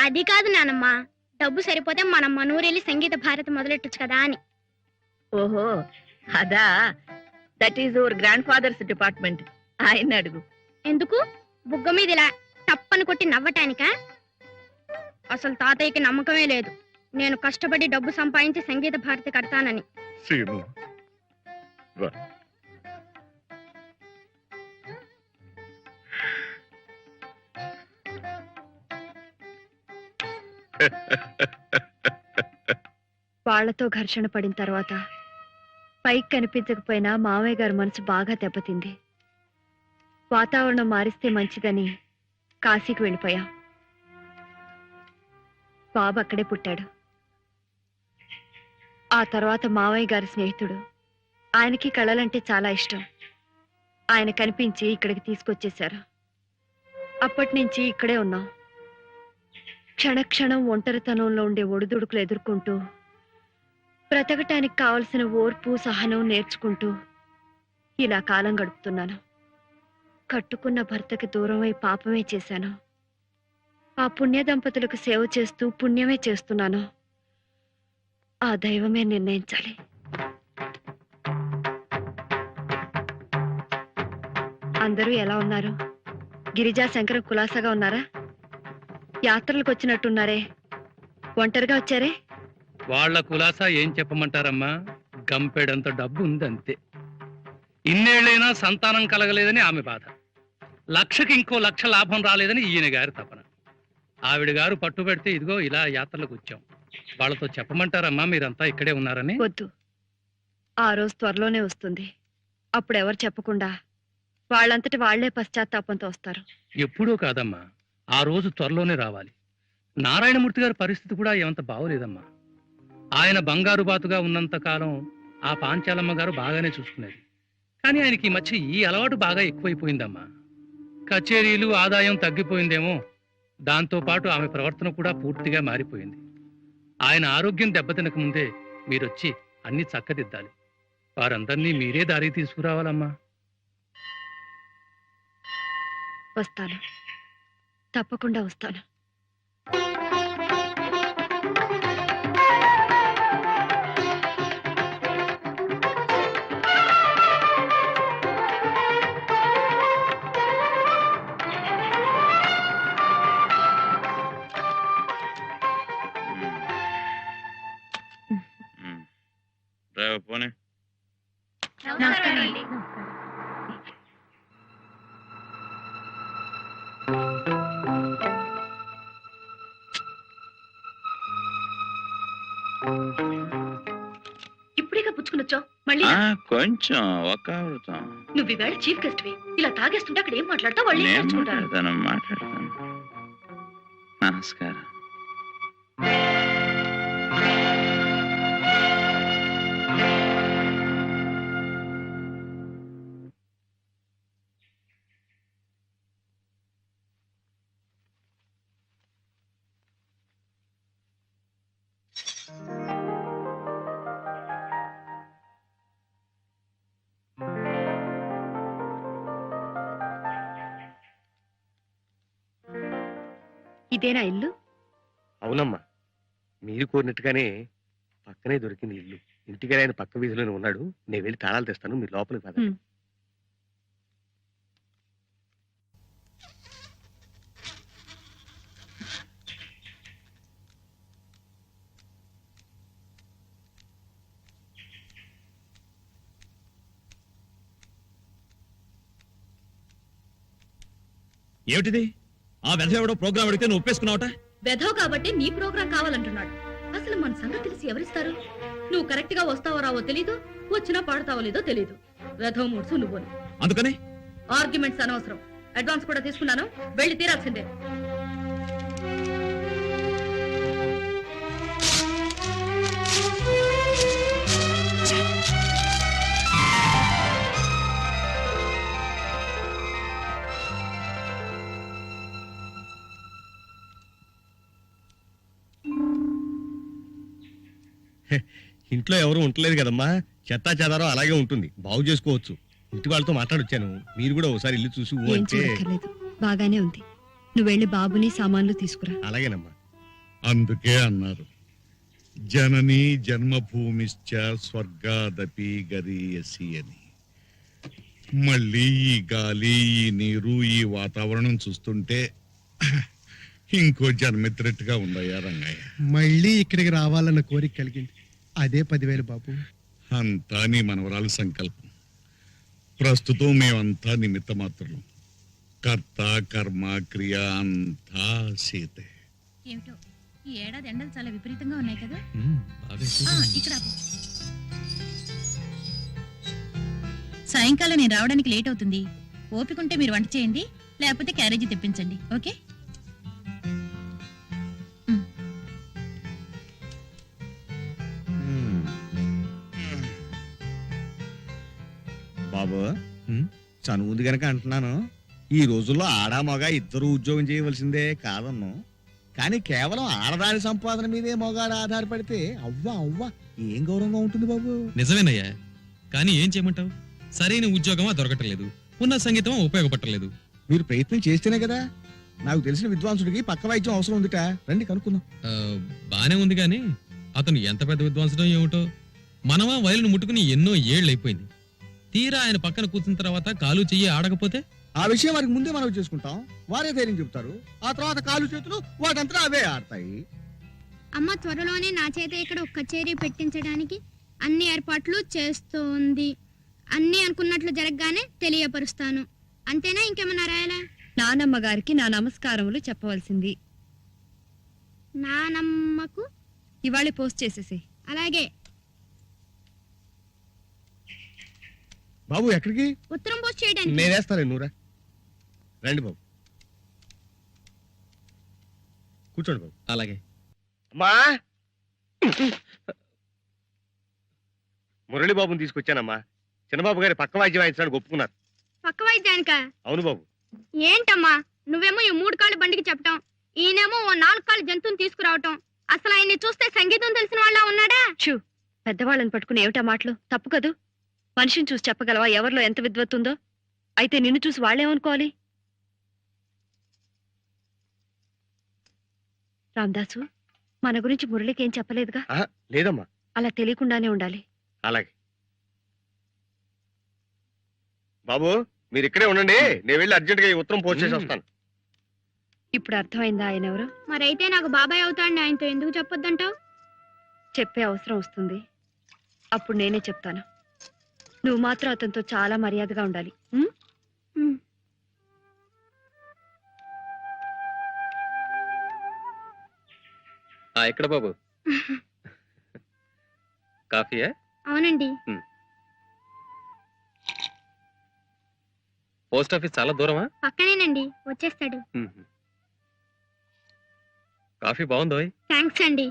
అది కాదు నానమ్మ, డబ్బు సరిపోతే మనం మనూరెళ్ళి సంగీత భారతి మొదలెట్టొచ్చు కదా అని. ఓహో అదా, that is your grandfather's department. ఆయన అడుగు. ఎందుకు? బుగ్గ మీద ఇలా టప్పని కొట్టి నవ్వటానికా? అసలు తాతయ్యకి నమ్మకమే లేదు నేను కష్టపడి డబ్బు సంపాదించి సంగీత భారతి కడతానని. సీను రా. వాళ్లతో ఘర్షణ పడిన తర్వాత పైకి కనిపించకపోయినా మామయ్య గారి మనసు బాగా దెబ్బతింది. వాతావరణం మారిస్తే మంచిదని కాశీకి వెళ్ళిపోయాం. బాబు అక్కడే పుట్టాడు. ఆ తర్వాత మామయ్య గారి స్నేహితుడు, ఆయనకి కళలంటే చాలా ఇష్టం, ఆయన కనిపించి ఇక్కడికి తీసుకొచ్చేశారు. అప్పటి నుంచి ఇక్కడే ఉన్నాం. క్షణక్షణం ఒంటరితనంలో ఉండే ఒడిదుడుకులు ఎదుర్కొంటూ, బ్రతకటానికి కావలసిన ఓర్పు సహనం నేర్చుకుంటూ ఇలా కాలం గడుపుతున్నాను. కట్టుకున్న భర్తకి దూరమై పాపమే చేశాను. ఆ పుణ్య దంపతులకు సేవ చేస్తూ పుణ్యమే చేస్తున్నాను. ఆ దైవమే నిర్ణయించాలి. అందరూ ఎలా ఉన్నారు? గిరిజా శంకరం కులాసాగా ఉన్నారా? యాత్రలకు వచ్చినట్టున్నారే, ఒంటరిగా వచ్చారే? వాళ్ల కులాసా ఏం చెప్పమంటారమ్మా, గంపెడంత డబ్బు ఉందంతే. ఇన్నేళ్లైనా సంతానం కలగలేదని ఆమె బాధ, లక్షకి ఇంకో లక్ష లాభం రాలేదని ఈయన గారి తపన. ఆవిడ గారు పట్టుబడితే ఇదిగో ఇలా యాత్రలకు వచ్చాం. వాళ్ళతో చెప్పమంటారమ్మా మీరంతా ఇక్కడే ఉన్నారని? వద్దు, ఆ రోజు త్వరలోనే వస్తుంది. అప్పుడు ఎవరు చెప్పకుండా వాళ్ళంతటి వాళ్లే పశ్చాత్తాపంతో వస్తారు. ఎప్పుడూ కాదమ్మా, ఆ రోజు త్వరలోనే రావాలి. నారాయణమూర్తి గారి పరిస్థితి కూడా ఏమంత బాగోలేదమ్మా. ఆయన బంగారు బాతుగా ఉన్నంత కాలం ఆ పాంచాలమ్మ గారు బాగానే చూసుకునేది. కానీ ఆయనకి ఈ మధ్య ఈ అలవాటు బాగా ఎక్కువైపోయిందమ్మా. కచేరీలు, ఆదాయం తగ్గిపోయిందేమో, దాంతో పాటు ఆమె ప్రవర్తన కూడా పూర్తిగా మారిపోయింది. ఆయన ఆరోగ్యం దెబ్బతినక ముందే మీరొచ్చి అన్ని చక్కదిద్దాలి. వారందరినీ మీరే దారి తీసుకురావాలమ్మా. వస్తాను, తప్పకుండా వస్తాను. పోనీ ఇప్పుడేగా పుచ్చుకునొచ్చావు మళ్ళీ? కొంచెం ఒక నువ్వు ఈవేళ చీఫ్ గెస్ట్ వి. ఇలా తాగేస్తుంటే అక్కడ ఏం మాట్లాడతావు? వాళ్ళు ఏం నేర్చుకుంటారు? మాట్లాడతాను. నమస్కారం. ఇదేనా ఇల్లు? అవునమ్మా, మీరు కోరినట్టుగానే పక్కనే దొరికింది ఇల్లు. ఇంటికి ఆయన పక్క వీధిలోనే ఉన్నాడు. నేను వెళ్ళి తాళాలు తెస్తాను, మీరు లోపలికి పద. ఏమిటిది? ఆ వెధవ ఎవడో ప్రోగ్రామ్ అడిగితే నువ్వు ఒప్పేసుకున్నావట? వెధవ కాబట్టి నీ ప్రోగ్రాం కావాలంటున్నాడు. అసలు మన సంగతి తెలిసి ఎవరిస్తారు? నువ్వు కరెక్ట్ గా వస్తావో రావో తెలీదు, వచ్చినా పాడతావో లేదో తెలీదు. వెధవ మూడ్సు నువ్వు. అందుకని ఆర్గ్యుమెంట్స్ అనవసరం. అడ్వాన్స్ కూడా తీసుకున్నాను, వెళ్ళి తీరాల్సిందే. ఇంట్లో ఎవరు ఉండలేదు కదమ్మా, చెత్తా చెదారం అలాగే ఉంటుంది, బాగు చేసుకోవచ్చు. ఇంటి వాళ్ళతో మాట్లాడొచ్చాను, మీరు కూడా ఒకసారి ఇల్లు చూసి బాగానే ఉంది. నువ్వు వెళ్ళి బాబుని సామాన్లు తీసుకురా. అలాగేనమ్మా. అందుకే అన్నారు జనని జన్మభూమిశ్చ స్వర్గాదపి గరీయసి అని. మళ్ళీ ఈ గాలి, ఈ నీరు, ఈ వాతావరణం చూస్తుంటే ఇంకో జన్మెత్తినట్టుగా ఉందయ్యా రంగయ్య. మళ్ళీ ఇక్కడికి రావాలన్న కోరిక కలిగింది. అదే 10,000 బాబు. అంతా నీ మనవరాలు సంకల్పం. ప్రస్తుతం మేమంతా నిమిత్త మాత్రం. కర్త కర్మ క్రియ అంతా సీతే. ఏమిటో ఈ ఏడాది ఎండలు చాలా విపరీతంగా ఉన్నాయి కదా. ఇక్కడ ఆపు. సాయంకాలం నేను రావడానికి లేట్ అవుతుంది. ఓపికంటే మీరు వంట చేయండి, లేకపోతే క్యారేజీ తెప్పించండి. ఓకే? బాబు చనువుంది గనక అంటున్నాను, ఈ రోజుల్లో ఆడా మగ ఇద్దరు ఉద్యోగం చేయవలసిందే కాదన్ను. కానీ కేవలం ఆడదాని సంపాదన మీదే మగాడు ఆధారపడితే అవ్వా అవ్వా ఏం గౌరవంగా ఉంటుంది బాబు. నిజమేనయ్యా, కానీ ఏం చేయమంటావు? సరైన ఉద్యోగమా దొరకటలేదు, ఉన్న సంగీతం ఉపయోగపట్టలేదు. మీరు ప్రయత్నం చేస్తేనే కదా. నాకు తెలిసిన విద్వాంసుడికి పక్క వైద్యం అవసరం ఉందిట, రండి కనుక్కుందాం. బానే ఉంది కానీ అతను ఎంత పెద్ద విద్వాంసడో ఏమిటో. మనమా వయలును ముట్టుకుని ఎన్నో ఏళ్ళైపోయింది. తీరా ఆయన పక్కన కూర్చున్న తర్వాత కాలు చెయ్యి ఆడకపోతే ఆ విషయం వారికి ముందే మనం చేసుకుంటాం. వారే ధైర్యం చెబుతారు. ఆ తర్వాత కాలు చేతులు వాటంతా అవే ఆడతాయి. అమ్మ త్వరలోనే నా చేత ఇక్కడ ఒక కచేరీ పెట్టించడానికి అన్ని ఏర్పాట్లు చేస్తోంది. అన్ని అనుకున్నట్లు జరగగానే తెలియపరుస్తాను. అంతేనా, ఇంకేమన్నా రాయాలా? నానమ్మ గారికి నా నమస్కారములు చెప్పవలసింది. నానమ్మకు ఇవాళ పోస్ట్ చేసేసి. అలాగే. బాబు ఎక్కడికి? ఉత్తరం పోస్ట్ చేయడానికి. నేనేస్తాను, నువ్వురా. రండి బాబు, కూర్చోండి బాబు. అలాగే. అమ్మా, మురళి బాబుని తీసుకొచ్చానమ్మా. చిన్నబాబు గారి పక్క వాయిద్యం వాయించడానికి ఒప్పుకున్నారు. పక్క వైద్యానికా? అవును బాబు. ఏంటమ్మా నువ్వేమో ఈ 3 కాళ్ళ బండికి చెప్పటం, ఈయనేమో ఓ 4 కాళ్ళ జంతువుని తీసుకురావటం. అసలు ఆయన్ని చూస్తే సంగీతం తెలిసిన వాళ్ళ ఉన్నాడా? షూ, పెద్దవాళ్ళని పట్టుకుని ఏమిటా మాటలు? తప్పు కదూ. మనిషిని చూసి చెప్పగలవా ఎవరిలో ఎంత విద్వత్తుందో? అయితే నిన్ను చూసి వాళ్ళేమనుకోవాలి? రామదాసు, మన గురించి మురళికి ఏం చెప్పలేదుగా? లేదమ్మా. అలా తెలియకుండానే ఉండాలి. అలాగే బాబు, మీరు ఇక్కడే ఉండండి. నేను వెళ్ళి అర్జెంట్ గా ఈ ఉత్తరం పోస్ట్ చేసి వస్తాను. ఇప్పుడు అర్థమైందా ఆయన ఎవరు? మరైతే నాకు బాబాయ్ అవుతాండి. ఆయనతో ఎందుకు చెప్పొద్దంటావు? చెప్పే అవసరం వస్తుంది. అప్పుడు నేనే చెప్తాను. నువ్వు మాత్రం అతనితో చాలా మర్యాదగా ఉండాలి. ఎక్కడ బాబు? కాఫీయా? అవునండి. పోస్ట్ ఆఫీస్ చాలా దూరమా? పక్కనేనండి, వచ్చేస్తాడు. కాఫీ బాగుందో? థ్యాంక్స్ అండి.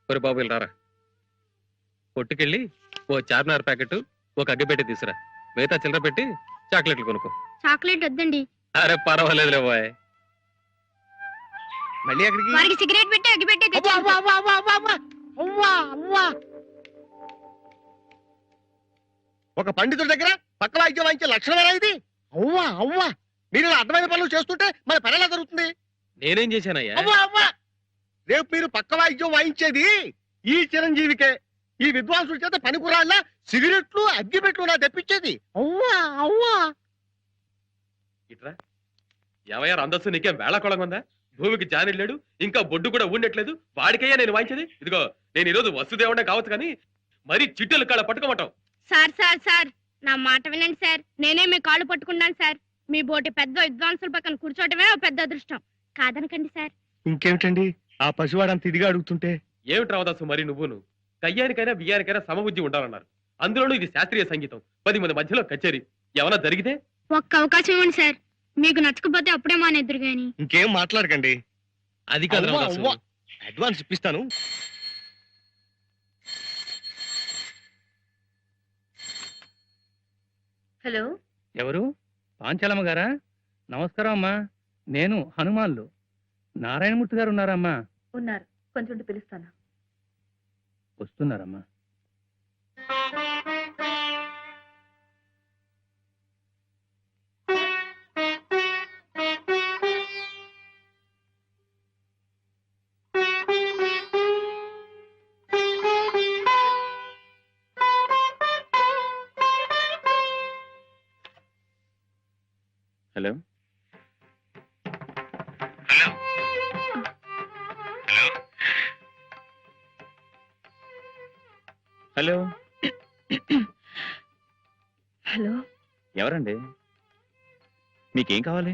ఒరే బాబు, ఇలా రారా. కొట్టుకెళ్ళి ఓ చార్మినార్ ప్యాకెట్, ఒక అగ్గిపెట్టి తీసురా. మిగతా చిల్లర పెట్టి చాక్లెట్లు కొనుక్కో. చాక్లెట్ వద్దండి. అరే పర్వాలేదులే బాయ్. మళ్ళీ అక్కడికి? వారికి సిగరెట్ పెట్టి అగ్గి పెట్టి ఒక పండితుడి దగ్గర పక్క వాయిద్యం వాయించే లక్షణమేనా ఇది? అవ్వా అవ్వా, మీరు ఇలా అర్థమైన పనులు చేస్తుంటే మన పని ఎలా జరుగుతుంది? నేనేం చేశానయ్యా? అవ్వా అవ్వా, రేపు మీరు పక్క వాయిద్యం వాయించేది ఈ చిరంజీవికే. ఈ విద్వాంసుల చేత పనికురాళ్ళ సిగరెట్లు అగ్గిపెట్లు నా తెప్పించేది. అవ్వా అవ్వా. ఇట్రా ఏమయ్యా అందస్సు, నీకేం వేళకోళంగా ఉందా? భూమికి జానిలేడు, ఇంకా బొడ్డు కూడా ఉండట్లేదు. వాడికయ్యా నేను వాయించేది. ఇదిగో, నేను ఈరోజు వసుదేవుడే కావచ్చు కానీ మరీ చిట్టెలు కాళ్ళ పట్టుకోమటం. సార్ సార్ సార్, నా మాట వినండి సార్. నేనే మీ కాళ్ళు పట్టుకున్నాను సార్. మీ బోటి పెద్ద విద్వాంసుల పక్కన కూర్చోవటమే ఓ పెద్ద అదృష్టం. కాదనకండి సార్. ఇంకేమిటండి ఆ పసివాడంత ఇదిగా అడుగుతుంటే? ఏమిటి రావదాసు మరి నువ్వును? కయ్యానికైనా బియ్యానికైనా సమబుద్ధి ఉండాలన్నారు. అందులోనూ ఇది శాస్త్రీయ సంగీతం, 10 మంది మధ్యలో కచేరీ. ఏమన్నా జరిగితే? ఒక్క అవకాశం ఇవ్వండి సార్. మీకు నచ్చకపోతే అప్పుడే మానేద్దరు గాని. ఇంకేం మాట్లాడకండి. అది కాదు అవ్వా, రావదాసు. అవ్వా. అడ్వాన్స్ ఇప్పిస్తాను. హలో, ఎవరు? పాంచాలమ్మ గారా? నమస్కారం అమ్మా. నేను హనుమాన్లు. నారాయణమూర్తి గారు ఉన్నారమ్మా? ఉన్నారు. కొంచెం పిలుస్తాను. వస్తున్నారమ్మా. Hello hello hello hello hello, ఎవరండి? మీకేం కావాలి?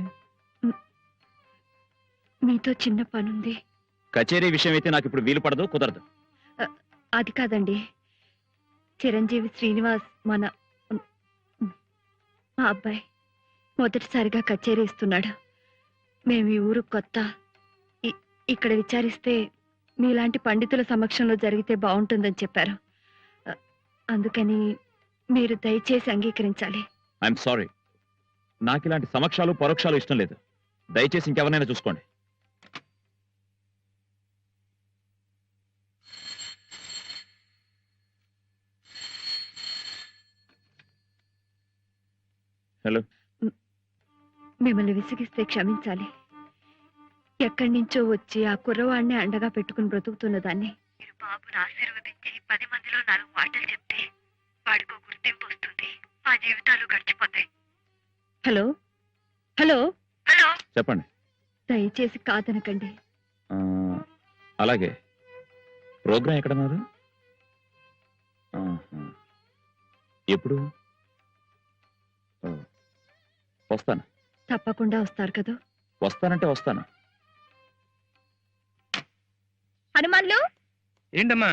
మీతో చిన్న పనుంది. కచేరీ విషయం అయితే నాకు ఇప్పుడు వీలు పడదు, కుదరదు. అది కాదండి, చిరంజీవి శ్రీనివాస్ మా అబ్బాయి మొదటిసారిగా కచేరీ ఇస్తున్నాడు. మేము ఈ ఊరు కొత్త. ఇక్కడ విచారిస్తే మీలాంటి పండితుల సమక్షంలో జరిగితే బాగుంటుందని చెప్పారు. అందుకని మీరు దయచేసి అంగీకరించాలి. ఐఎమ్ సారీ, నాకు ఇలాంటి సమక్షాలు పరోక్షాలు ఇష్టం లేదు. దయచేసి ఇంకెవరినైనా చూసుకోండి. హలో, మిమ్మల్ని విసిగిస్తే క్షమించాలి. ఎక్కడి నుంచో వచ్చి ఆ కుర్రవాడిని అండగా పెట్టుకుని బ్రతుకుతున్న దాన్ని మీరు బాబును ఆశీర్వదించి 10 మందిలో 4 మాటలు చెప్తే వాడికో గుర్తింపు వస్తుంది. ఆ జీవితాలు గడిచిపోతాయి. హలో హలో హలో, చెప్పండి. దయచేసి కాదనకండి. ఆ, అలాగే. ప్రోగ్రాం ఎక్కడన్నారు? ఆహా. ఎప్పుడు? ఓ, వస్తాను. తప్పకుండా వస్తారు కదా. వస్తానంటే వస్తాను. హనుమాన్లు, ఏంటమ్మా?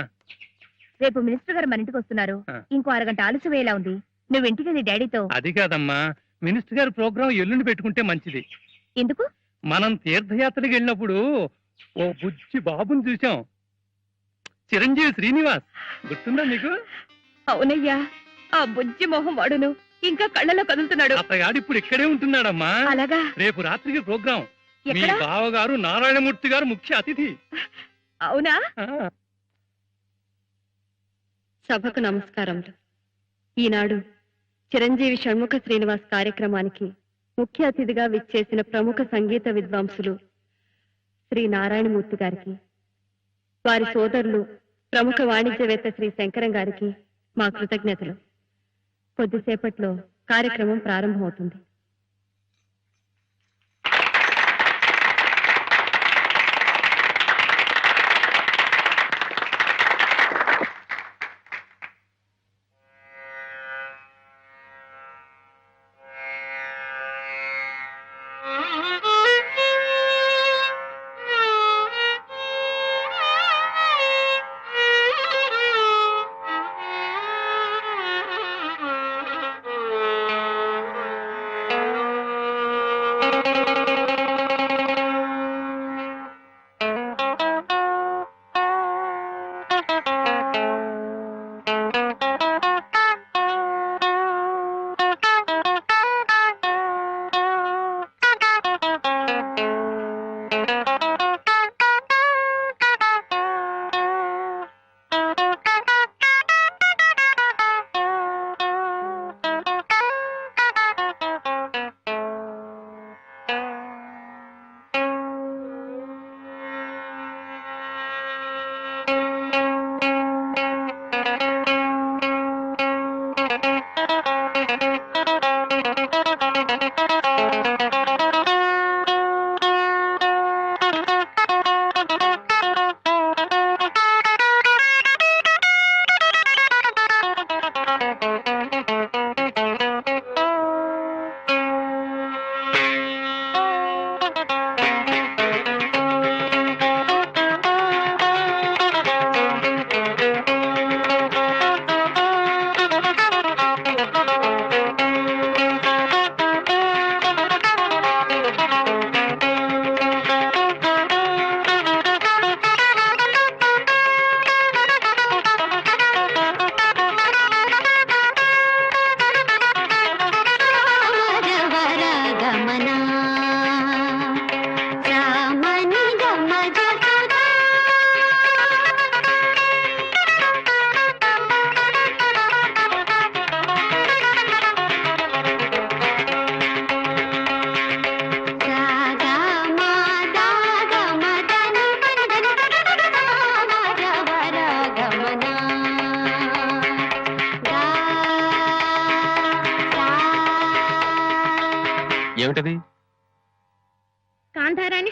రేపు మినిస్టర్ గారు మన ఇంటికి వస్తున్నారు. ఆ. ఇంకో అరగంట ఆలస్యం అయ్యేలా ఉంది. నువ్వు ఇంటికి నీ డాడీతో. అది కాదమ్మా, మినిస్టర్ గారి ప్రోగ్రాం ఎల్లుండి పెట్టుకుంటే మంచిది. ఎందుకు? మనం తీర్థయాత్రకి వెళ్ళినప్పుడు ఓ బుజ్జి బాబుని చూసాం, చిరంజీవి శ్రీనివాస్. గుర్తుందా మీకు? అవునయ్యా, ఆ బుజ్జి మొహం వాడును ఇంకా కళ్ళలో కదులుతున్నాడు. అతగాడు ఇప్పుడు ఇక్కడే ఉంటున్నాడమ్మా. అలాగా? రేపు రాత్రికి ప్రోగ్రాం. మీ ఎక్కడ? బావగారు నారాయణమూర్తి గారు ముఖ్య అతిథి. అవునా? ఆ. సభకు నమస్కారములు. ఈనాడు చిరంజీవి షణ్ముఖ శ్రీనివాస్ కార్యక్రమానికి ముఖ్య అతిథిగా విచ్చేసిన ప్రముఖ సంగీత విద్వాంసులు శ్రీ నారాయణమూర్తి గారికి, వారి సోదరులు ప్రముఖ వాణిజ్యవేత్త శ్రీ శంకరం గారికి మా కృతజ్ఞతలు. కొద్దిసేపట్లో కార్యక్రమం ప్రారంభమవుతుంది.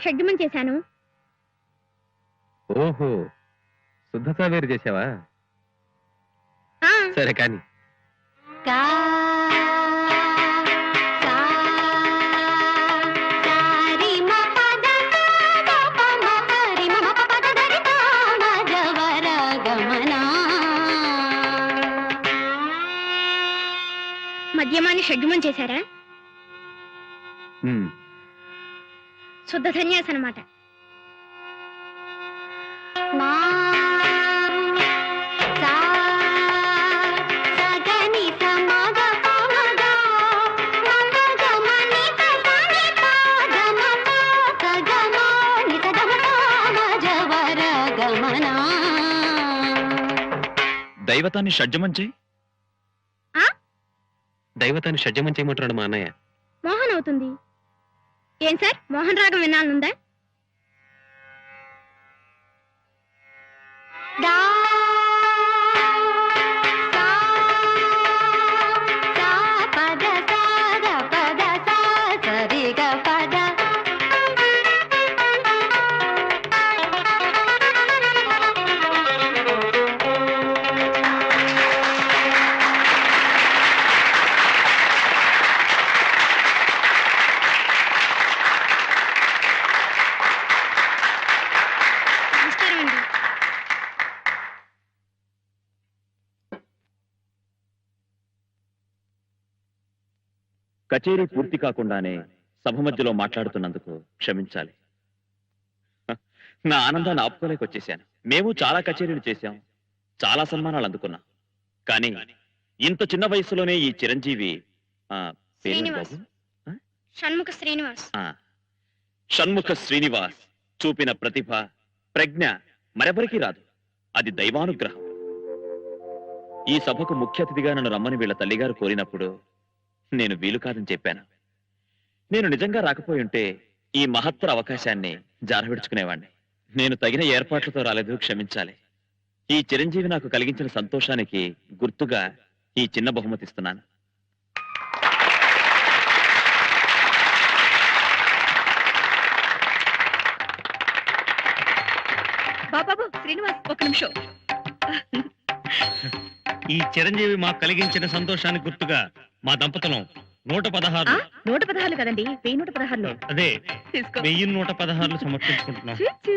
షడ్జమం చేశాను. ఓహో, శుద్ధ సావేరు చేసావా? ఆ, సరే కానీ మధ్యమాన్ని షడ్జమం చేశారా? శుద్ధ సన్యాసి అన్నమాట. దైవతాన్ని షడ్జమం చేయి. దైవతాన్ని షడ్జమం చేయమంటున్నాడు మా అన్నయ్య. మోహన్ అవుతుంది. ఏం సార్, మోహన్ రాగం వినాలనుందా? నమస్కారం అండి. కచేరీ పూర్తి కాకుండానే సభ మధ్యలో మాట్లాడుతున్నందుకు క్షమించాలి. నా ఆనందాన్ని ఆపుకోలేకొచ్చేశాను. మేము చాలా కచేరీలు చేశాం, చాలా సన్మానాలు అందుకున్నాం. కానీ ఇంత చిన్న వయసులోనే ఈ చిరంజీవి పేరేంటి బాబు? షణ్ముఖ శ్రీనివాస్. షణ్ముఖ శ్రీనివాస్ చూపిన ప్రతిభ, ప్రజ్ఞ మరెవరికీ రాదు. అది దైవానుగ్రహం. ఈ సభకు ముఖ్య అతిథిగా నన్ను రమ్మని వీళ్ళ తల్లిగారు కోరినప్పుడు నేను వీలు కాదని చెప్పాను. నేను నిజంగా రాకపోయి ఉంటే ఈ మహత్తర అవకాశాన్ని జారవిడుచుకునేవాణ్ణి. నేను తగిన ఏర్పాట్లతో రాలేదు, క్షమించాలి. ఈ చిరంజీవి నాకు కలిగించిన సంతోషానికి గుర్తుగా ఈ చిన్న బహుమతి ఇస్తున్నాను. బాబాబు శ్రీనివాస్, ఒక నిమిషం. ఈ చిరంజీవి మాకు కలిగించిన సంతోషానికి గుర్తుగా మా దంపతులం 116 116 కదండి, 1116. అదే తీసుకో. 1116 సమర్పించుకుంటున్నాం. చీ, చీ.